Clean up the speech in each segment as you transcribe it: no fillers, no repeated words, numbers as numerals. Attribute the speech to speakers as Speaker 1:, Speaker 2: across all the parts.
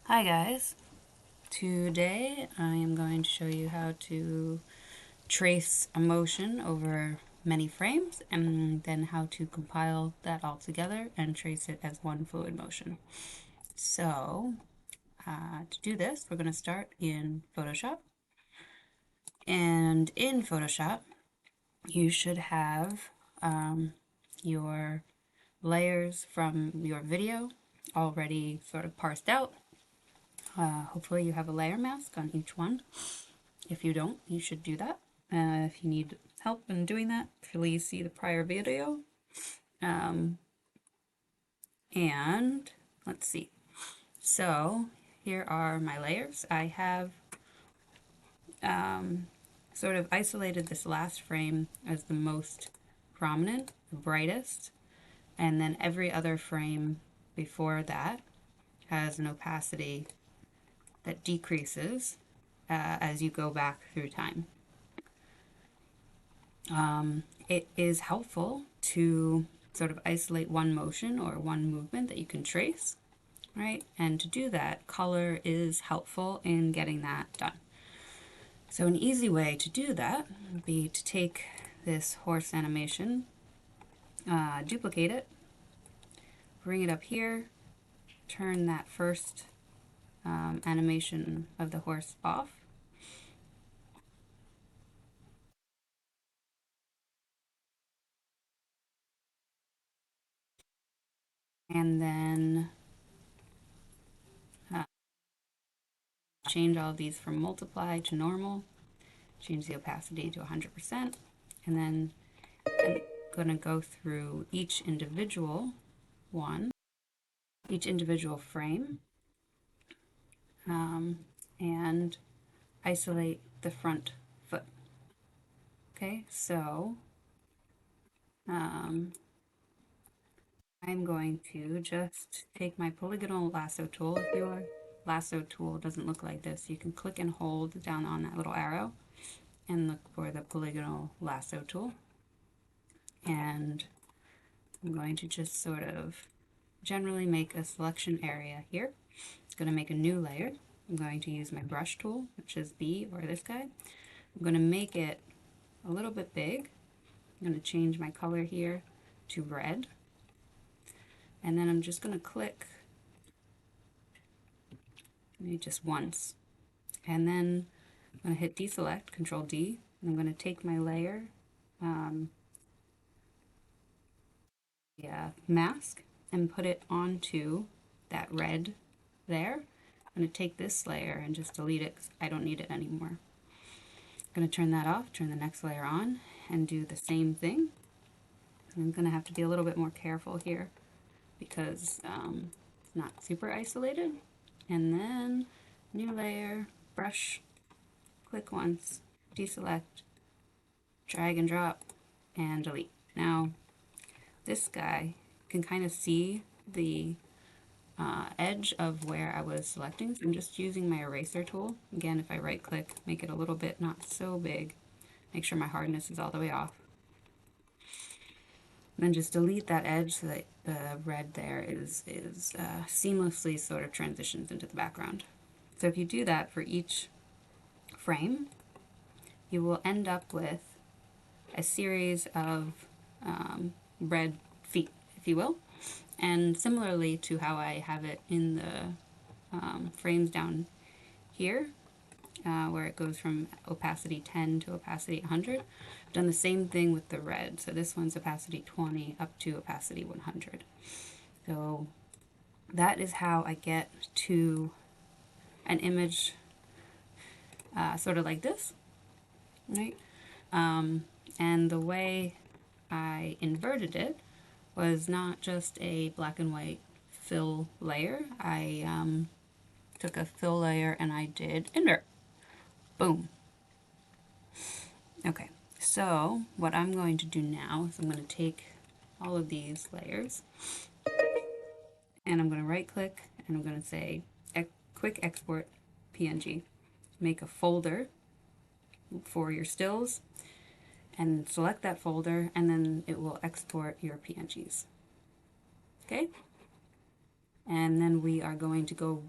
Speaker 1: Hi guys, today I am going to show you how to trace a motion over many frames and then how to compile that all together and trace it as one fluid motion. So to do this, we're going to start in Photoshop, and in Photoshop you should have your layers from your video already sort of parsed out. Hopefully you have a layer mask on each one. If you don't, you should do that. If you need help in doing that, please see the prior video. And let's see. So here are my layers. I have sort of isolated this last frame as the most prominent, the brightest, and then every other frame before that has an opacity that decreases as you go back through time. It is helpful to sort of isolate one motion or one movement that you can trace, right? And to do that, color is helpful in getting that done. So an easy way to do that would be to take this horse animation, duplicate it, bring it up here, turn that first animation of the horse off, and then change all of these from multiply to normal, change the opacity to 100%, and then I'm going to go through each individual frame, and isolate the front foot. Okay, so I'm going to just take my polygonal lasso tool. If your lasso tool doesn't look like this, you can click and hold down on that little arrow and look for the polygonal lasso tool. And I'm going to just sort of generally make a selection area here. I'm going to make a new layer. I'm going to use my brush tool, which is B, or this guy. I'm going to make it a little bit big. I'm going to change my color here to red. And then I'm just going to click maybe just once. And then I'm going to hit deselect, Control D, and I'm going to take my layer, mask, and put it onto that red there. I'm going to take this layer and just delete it because I don't need it anymore. I'm going to turn that off, turn the next layer on, and do the same thing. I'm going to have to be a little bit more careful here because it's not super isolated. And then new layer, brush, click once, deselect, drag and drop, and delete. Now this guy can kind of see the edge of where I was selecting, so I'm just using my eraser tool. Again, if I right click, make it a little bit not so big, make sure my hardness is all the way off. And then just delete that edge so that the red there is seamlessly sort of transitions into the background. So if you do that for each frame, you will end up with a series of red feet, if you will. And similarly to how I have it in the frames down here, where it goes from opacity 10 to opacity 100, I've done the same thing with the red. So this one's opacity 20 up to opacity 100. So that is how I get to an image sort of like this, right? And the way I inverted it was not just a black and white fill layer. I took a fill layer and I did invert. Boom. Okay, so what I'm going to do now is I'm going to take all of these layers and I'm going to right click and I'm going to say quick export PNG. Make a folder for your stills and select that folder, and then it will export your PNGs. Okay? And then we are going to go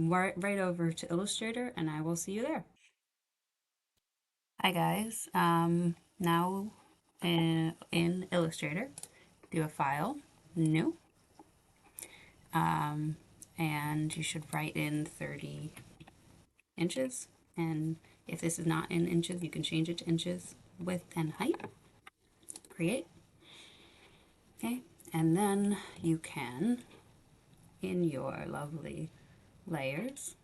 Speaker 1: right over to Illustrator and I will see you there. Hi guys, now in Illustrator, do a file, new, and you should write in 30 inches, and if this is not in inches, you can change it to inches, width and height, create, okay, and then you can, in your lovely layers,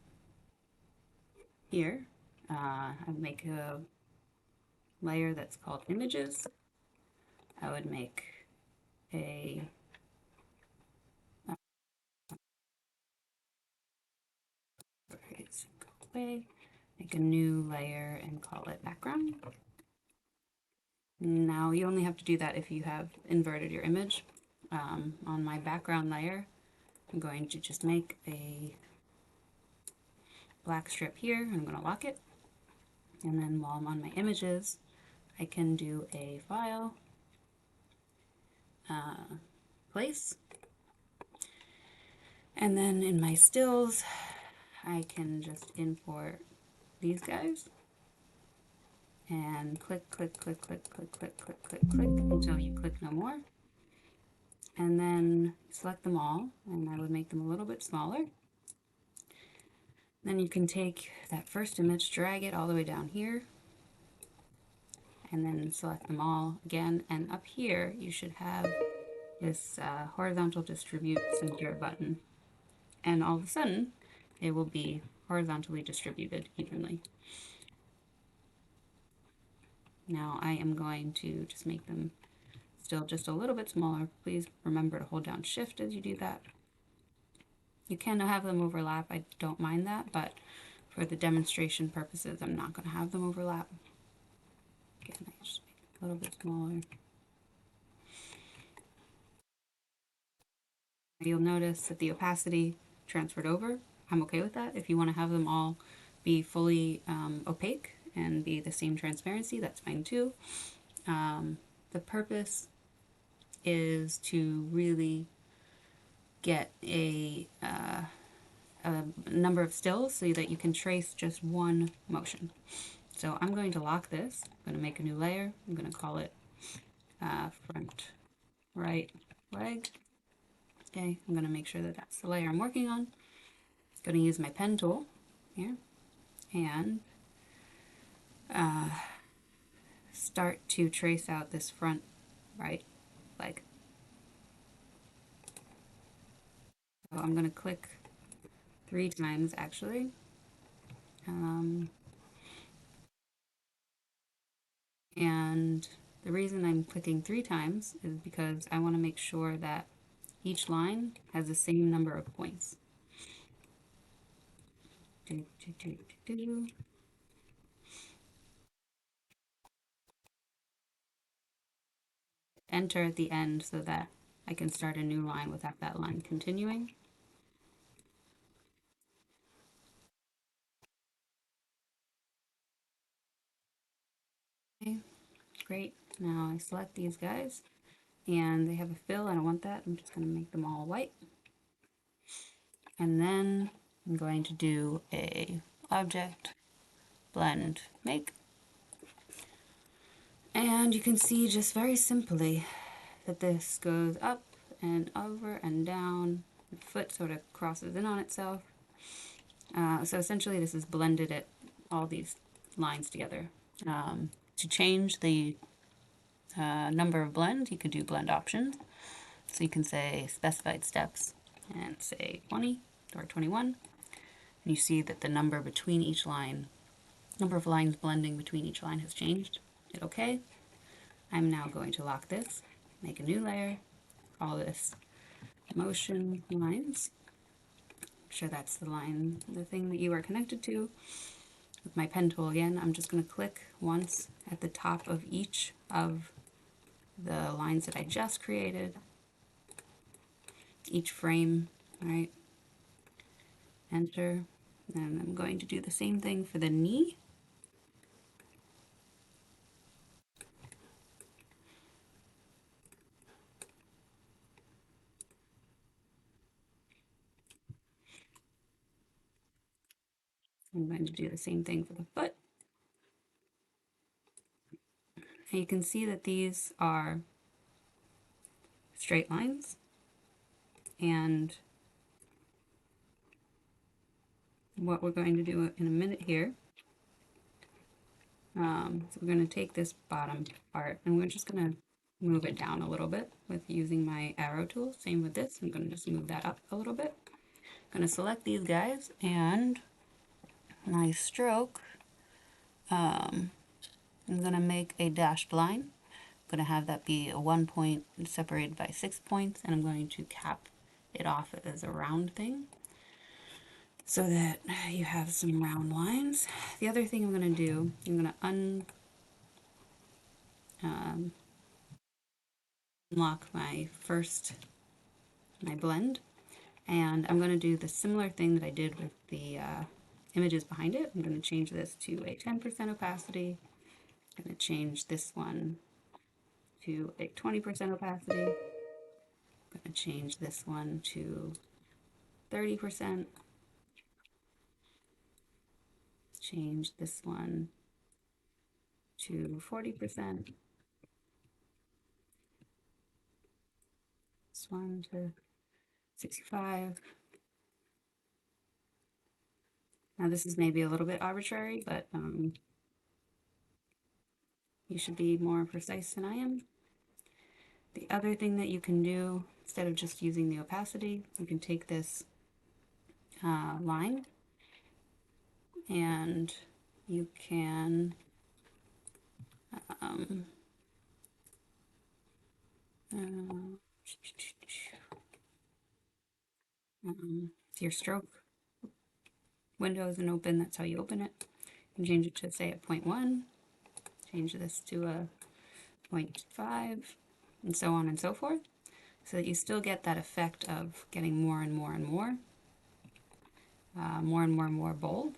Speaker 1: here, make a layer that's called images. I would make a go away, make a new layer and call it background. Now you only have to do that if you have inverted your image. On my background layer, I'm going to just make a black strip here, and I'm going to lock it. And then while I'm on my images, I can do a file, place, and then in my stills, I can just import these guys and click, click, click, click, click, click, click, click, click until you click no more. And then select them all, and I would make them a little bit smaller. Then you can take that first image, drag it all the way down here, and then select them all again. And up here, you should have this horizontal distribute center button. And all of a sudden, it will be horizontally distributed evenly. Now I am going to just make them still just a little bit smaller. Please remember to hold down Shift as you do that. You can have them overlap, I don't mind that, but for the demonstration purposes, I'm not going to have them overlap. Again, I just make it a little bit smaller. You'll notice that the opacity transferred over. I'm okay with that. If you want to have them all be fully opaque and be the same transparency, that's fine too. The purpose is to really get a number of stills so that you can trace just one motion. So I'm going to lock this. I'm going to make a new layer. I'm going to call it front right leg. Okay, I'm going to make sure that that's the layer I'm working on. I'm going to use my pen tool here and start to trace out this front right leg. So I'm going to click 3 times actually. And the reason I'm clicking 3 times is because I want to make sure that each line has the same number of points. Enter at the end so that I can start a new line without that line continuing. Okay, great. Now I select these guys and they have a fill. I don't want that. I'm just going to make them all white. And then I'm going to do a object blend make. And you can see just very simply that this goes up and over and down. The foot sort of crosses in on itself. So essentially this is blended at all these lines together. To change the number of blend, you could do blend options. So you can say specified steps and say 20 or 21. And you see that the number between each line, number of lines blending between each line has changed. Hit OK. I'm now going to lock this, make a new layer, call this motion lines. Make sure that's the line, the thing that you are connected to. With my pen tool again, I'm just going to click once at the top of each of the lines that I just created, each frame, right? Enter, and I'm going to do the same thing for the knee. I'm going to do the same thing for the foot. And you can see that these are straight lines, and what we're going to do in a minute here, so we're going to take this bottom part and we're just going to move it down a little bit with using my arrow tool. Same with this, I'm going to just move that up a little bit. I'm going to select these guys, and my stroke, I'm going to make a dashed line. I'm going to have that be a 1 point separated by 6 points, and I'm going to cap it off as a round thing so that you have some round lines. The other thing I'm going to do, I'm going to unlock my blend, and I'm going to do the similar thing that I did with the images behind it. I'm going to change this to a 10% opacity. I'm going to change this one to a 20% opacity. I'm going to change this one to 30%. Change this one to 40%. This one to 65. Now this is maybe a little bit arbitrary, but you should be more precise than I am. The other thing that you can do, instead of just using the opacity, you can take this line and you can your stroke window isn't open, that's how you open it. You can change it to, say, a 0.1, change this to a 0.5, and so on and so forth, so that you still get that effect of getting more and more and more, more and more and more bold.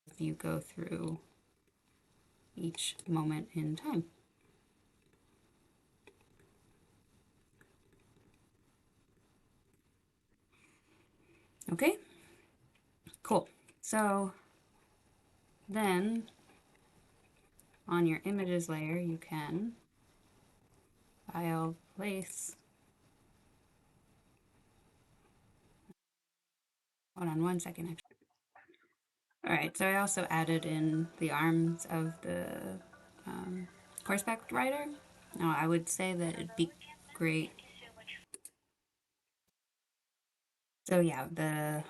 Speaker 1: If you go through each moment in time. Okay, cool. So then on your images layer, you can file, place. Hold on 1 second, actually. All right, so I also added in the arms of the horseback rider. Now I would say that it'd be great. So yeah, the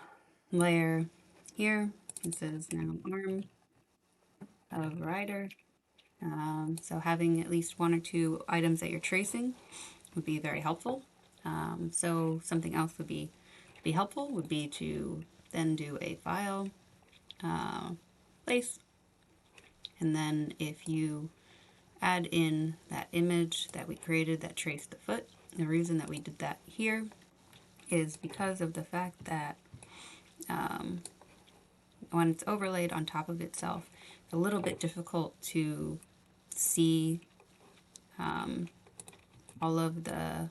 Speaker 1: layer here, it says now arm of rider. So having at least 1 or 2 items that you're tracing would be very helpful. So something else would be helpful would be to then do a file, place, and then if you add in that image that we created that traced the foot. The reason that we did that here is because of the fact that when it's overlaid on top of itself, it's a little bit difficult to see all of the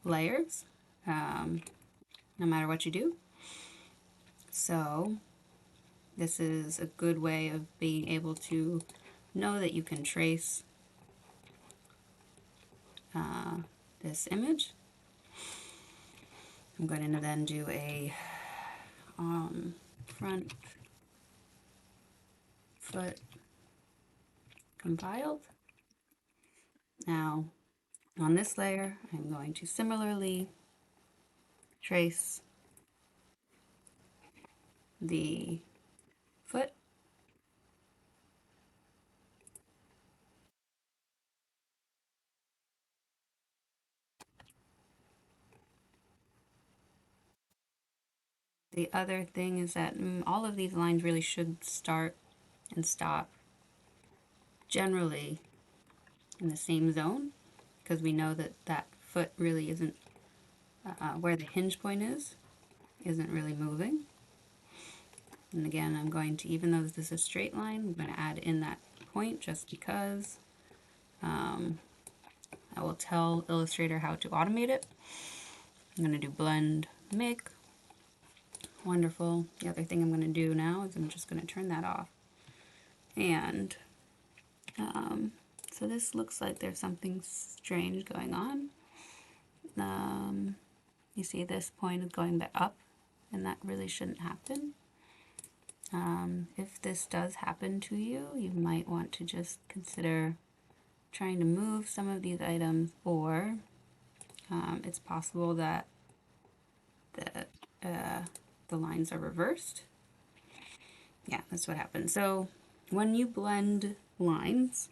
Speaker 1: layers, no matter what you do. So this is a good way of being able to know that you can trace this image. I'm going to then do a front foot compiled. Now on this layer, I'm going to similarly trace the foot. The other thing is that all of these lines really should start and stop generally in the same zone, because we know that that foot really isn't, where the hinge point is, isn't really moving. And again, I'm going to, even though this is a straight line, I'm going to add in that point just because I will tell Illustrator how to automate it. I'm going to do blend, make. Wonderful. The other thing I'm going to do now is I'm just going to turn that off. And so this looks like there's something strange going on. You see this point is going back up, and that really shouldn't happen. If this does happen to you, you might want to just consider trying to move some of these items, or it's possible that the lines are reversed. Yeah, that's what happens. So when you blend lines,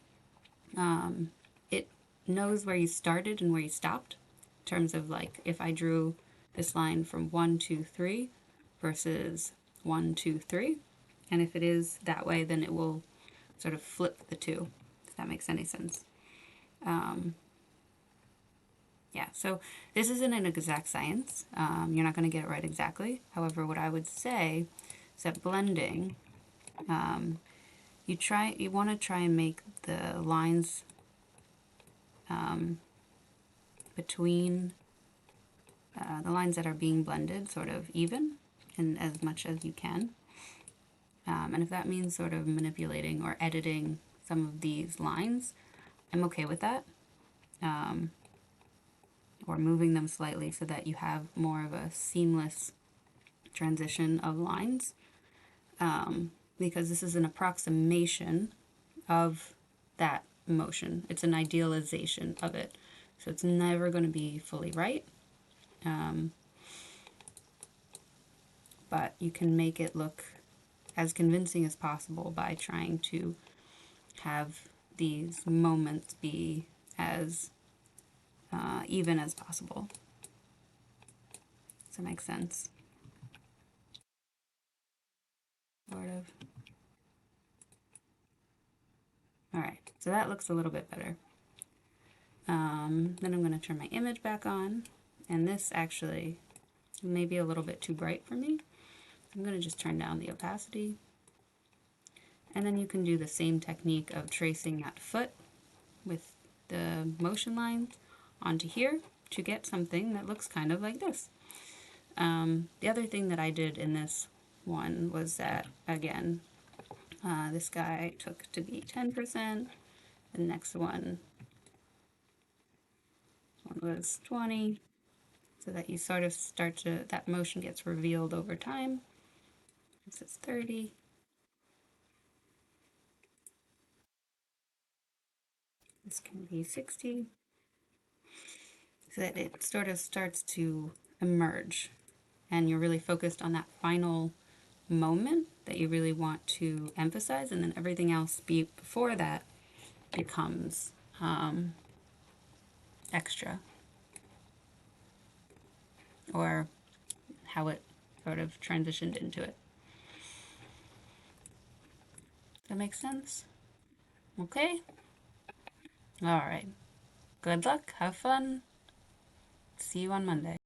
Speaker 1: it knows where you started and where you stopped, in terms of like if I drew this line from 1, 2, 3 versus 1, 2, 3, and if it is that way, then it will sort of flip the two, if that makes any sense. Yeah, so this isn't an exact science. You're not going to get it right exactly. However, what I would say is that blending, you want to try and make the lines between the lines that are being blended sort of even, and as much as you can. And if that means sort of manipulating or editing some of these lines, I'm okay with that. Or moving them slightly so that you have more of a seamless transition of lines. Because this is an approximation of that motion. It's an idealization of it. So it's never going to be fully right. But you can make it look as convincing as possible by trying to have these moments be as even as possible. Does that make sense? Sort of. Alright, so that looks a little bit better. Then I'm going to turn my image back on, and this actually may be a little bit too bright for me. I'm going to just turn down the opacity. And then you can do the same technique of tracing that foot with the motion lines onto here to get something that looks kind of like this. The other thing that I did in this one was that, again, this guy took to be 10%, the next one was 20, so that you sort of start to, that motion gets revealed over time. This is 30. This can be 60. So that it sort of starts to emerge, and you're really focused on that final moment that you really want to emphasize, and then everything else before that becomes extra, or how it sort of transitioned into it. Does that make sense? Okay? Alright. Good luck. Have fun. See you on Monday.